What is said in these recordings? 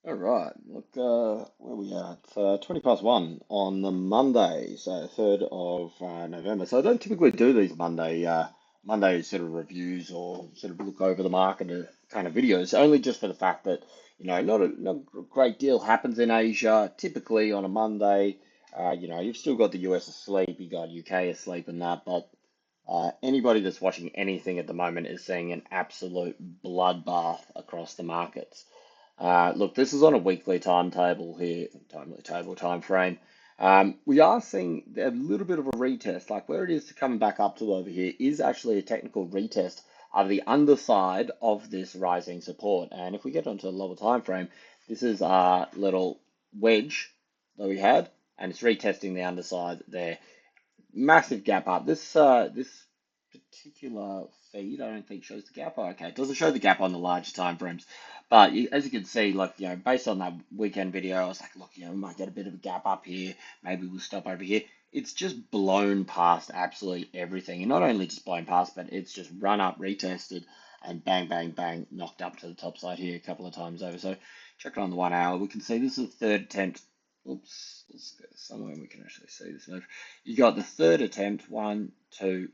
All right, look, where we at? 20 past one on the Monday, so 3rd of November. So I don't typically do these Monday sort of reviews or sort of look over the market kind of videos, only just for the fact that, not a great deal happens in Asia. Typically on a Monday, you've still got the US asleep, you got UK asleep and that, but anybody that's watching anything at the moment is seeing an absolute bloodbath across the markets. Look, this is on a weekly timetable here, time frame. We are seeing a little bit of a retest, like where it is coming back up to over here is actually a technical retest of the underside of this rising support. And if we get onto a lower time frame, this is our little wedge that we had, and it's retesting the underside there. Massive gap up. This particular feed, I don't think shows the gap. Oh, okay, it doesn't show the gap on the larger time frames, but as you can see, like based on that weekend video, I was like, look, we might get a bit of a gap up here. Maybe we'll stop over here. It's just blown past absolutely everything, and not only just blown past, but it's just run up, retested, and bang, bang, bang, knocked up to the top side here a couple of times over. So check it on the 1 hour. We can see this is the third attempt. Oops, let's go somewhere we can actually see this move. You got the third attempt, one, two,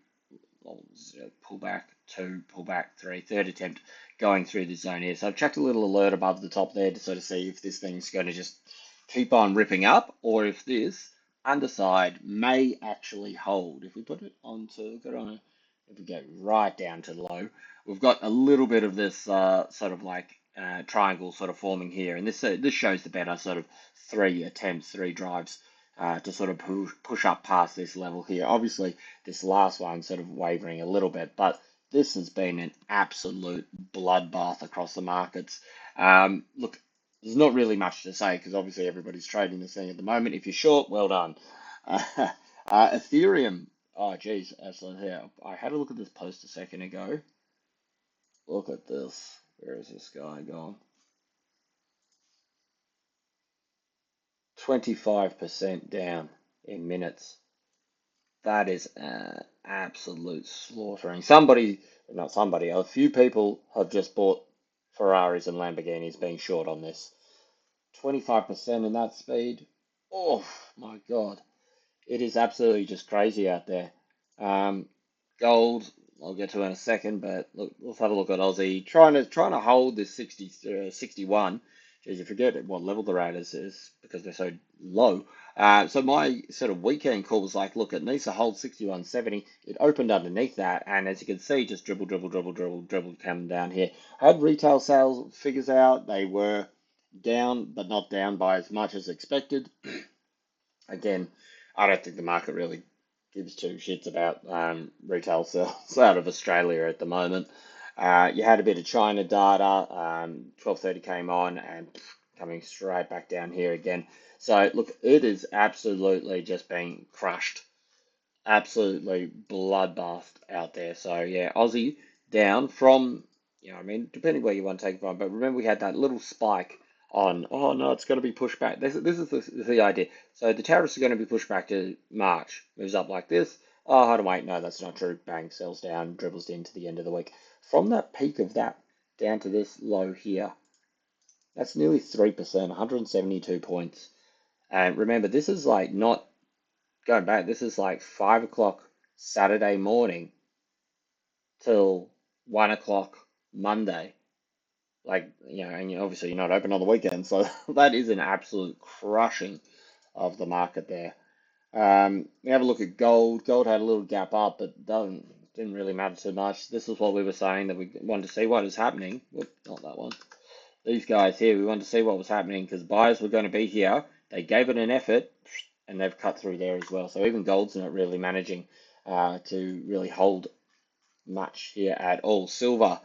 pull back, two, pull back, three, third attempt going through the zone here. So I've checked a little alert above the top there to sort of see if this thing's going to just keep on ripping up or if this underside may actually hold. If we put it onto, if we go right down to low, we've got a little bit of this sort of like triangle sort of forming here. And this shows the better sort of three attempts, three drives to sort of push up past this level here. Obviously, this last one sort of wavering a little bit, but this has been an absolute bloodbath across the markets. Look, there's not really much to say because obviously everybody's trading this thing at the moment. If you're short, well done. Ethereum, oh geez, absolutely. Here, I had a look at this post a second ago. Look at this. Where is this guy gone? 25% down in minutes. That is an absolute slaughtering. Not somebody, a few people have just bought Ferraris and Lamborghinis being short on this. 25% in that speed. Oh my God. It is absolutely just crazy out there. Um, Gold, I'll get to in a second, but look, let's have a look at Aussie. Trying to hold this 60, 61. Geez, you forget what level they're at is because they're so low. So my sort of weekend call was like, look, it needs to hold 61.70. It opened underneath that, and as you can see, just dribble, dribble, dribble, dribble, dribble, coming down here. I had retail sales figures out. They were down, but not down by as much as expected. Again, I don't think the market really gives two shits about retail sales out of Australia at the moment. You had a bit of China data. 12:30 came on and coming straight back down here again. So look, it is absolutely just being crushed, absolutely bloodbath out there. So yeah, Aussie down from, I mean, depending where you want to take it from. But remember, we had that little spike on, oh no, it's going to be pushed back. This is the idea. So the tariffs are going to be pushed back to March. Moves up like this. Oh, hold on, wait, no, that's not true. Bang, sells down, dribbles into the end of the week. From that peak of that down to this low here, that's nearly 3%, 172 points. And remember, this is like not going back, this is like 5 o'clock Saturday morning till 1 o'clock Monday. Like, and obviously you're not open on the weekend, so that is an absolute crushing of the market there. We have a look at gold. Gold had a little gap up, but didn't really matter too much. This is what we were saying that we wanted to see what is happening. Whoop, not that one. These guys here, we wanted to see what was happening because buyers were going to be here. They gave it an effort, and they've cut through there as well. So even gold's not really managing to really hold much here at all. Silver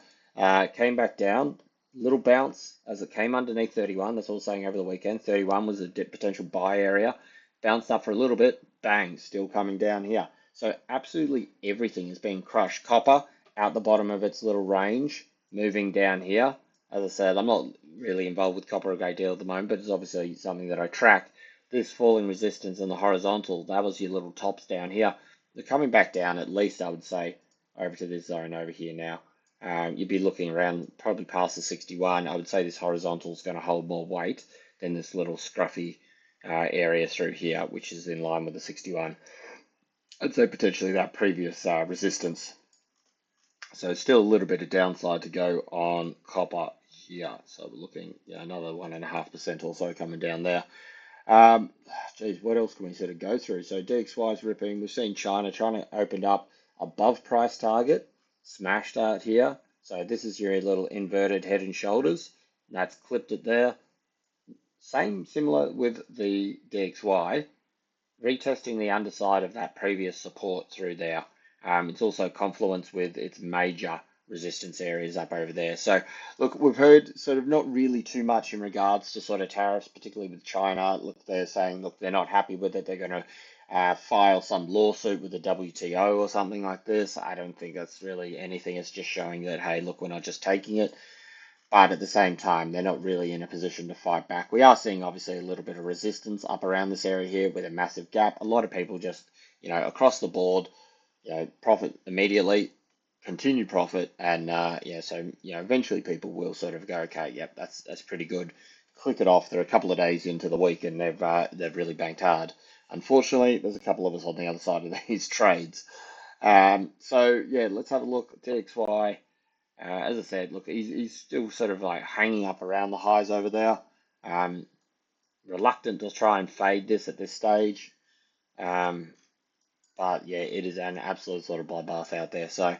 came back down, little bounce as it came underneath 31. That's all saying over the weekend. 31 was a potential buy area. Bounced up for a little bit, bang, still coming down here. So absolutely everything is being crushed. Copper out the bottom of its little range, moving down here. As I said, I'm not really involved with copper a great deal at the moment, but it's obviously something that I track. This falling resistance in the horizontal, that was your little tops down here. They're coming back down, at least I would say, over to this zone over here now. you'd be looking around probably past the 61. I would say this horizontal is going to hold more weight than this little scruffy area through here, which is in line with the 61. I'd say potentially that previous resistance. So still a little bit of downside to go on copper here. So we're looking, yeah, another 1.5% or so coming down there. Um, Geez, what else can we sort of go through? So DXY is ripping. We've seen China opened up above price target, smashed out here. So this is your little inverted head and shoulders. That's clipped it there. Similar with the DXY, retesting the underside of that previous support through there. It's also confluence with its major resistance areas up over there. So look, we've heard sort of not really too much in regards to sort of tariffs, particularly with China. Look, they're saying, look, they're not happy with it. They're going to file some lawsuit with the WTO or something like this. I don't think that's really anything. It's just showing that, hey, look, we're not just taking it. But at the same time, they're not really in a position to fight back. We are seeing obviously a little bit of resistance up around this area here with a massive gap. A lot of people just, across the board, profit immediately, continue profit, and so eventually people will sort of go, okay, yep, that's pretty good. Click it off. They're a couple of days into the week and they've really banked hard. Unfortunately, there's a couple of us on the other side of these trades. So yeah, let's have a look at DXY. As I said, look, he's still sort of like hanging up around the highs over there. Um, Reluctant to try and fade this at this stage. Um, but yeah, it is an absolute sort of bloodbath out there. So,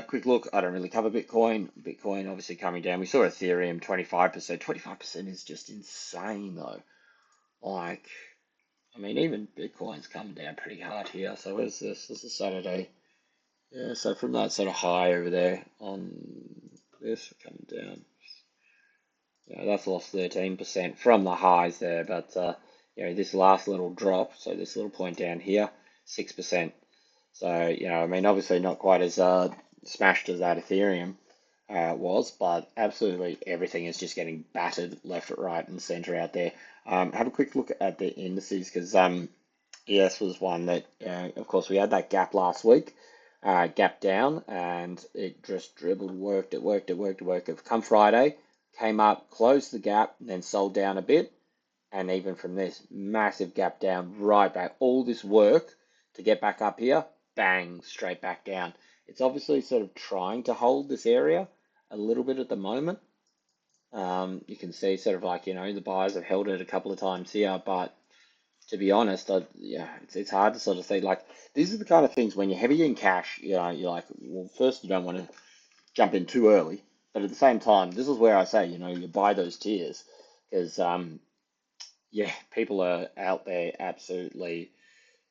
quick look. I don't really cover Bitcoin. Bitcoin obviously coming down. We saw Ethereum 25%. 25% is just insane though. Like, I mean, even Bitcoin's coming down pretty hard here. So where's this? This is Saturday. Yeah, so from that sort of high over there on this, coming down. Yeah, that's lost 13% from the highs there, but this last little drop, so this little point down here, 6%. So, I mean, obviously not quite as smashed as that Ethereum was, but absolutely everything is just getting battered left, right, and center out there. Have a quick look at the indices because ES was one that, of course, we had that gap last week, gap down, and it just dribbled, worked. Come Friday, came up, closed the gap, then sold down a bit, and even from this massive gap down, right back, all this work to get back up here, bang, straight back down. It's obviously sort of trying to hold this area a little bit at the moment. You can see sort of like, the buyers have held it a couple of times here, but to be honest, it's hard to sort of say, like, these are the kind of things when you're heavy in cash, you're like, well, first you don't want to jump in too early, but at the same time, this is where I say, you buy those tiers because, people are out there absolutely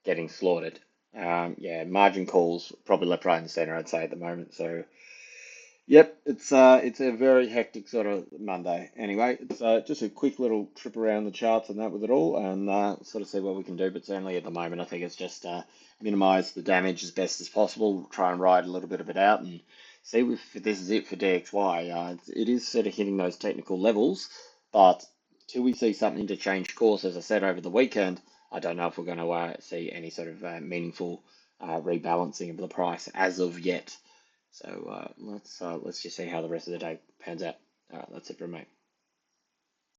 getting slaughtered. Margin calls probably left, right, and center, I'd say at the moment. So yep, it's a very hectic sort of Monday. Anyway, it's just a quick little trip around the charts and that with it all, and sort of see what we can do. But certainly at the moment, I think it's just minimize the damage as best as possible. Try and ride a little bit of it out, and see if this is it for DXY. It is sort of hitting those technical levels, but till we see something to change course, as I said over the weekend, I don't know if we're going to see any sort of meaningful rebalancing of the price as of yet. So let's just see how the rest of the day pans out. All right, that's it from me.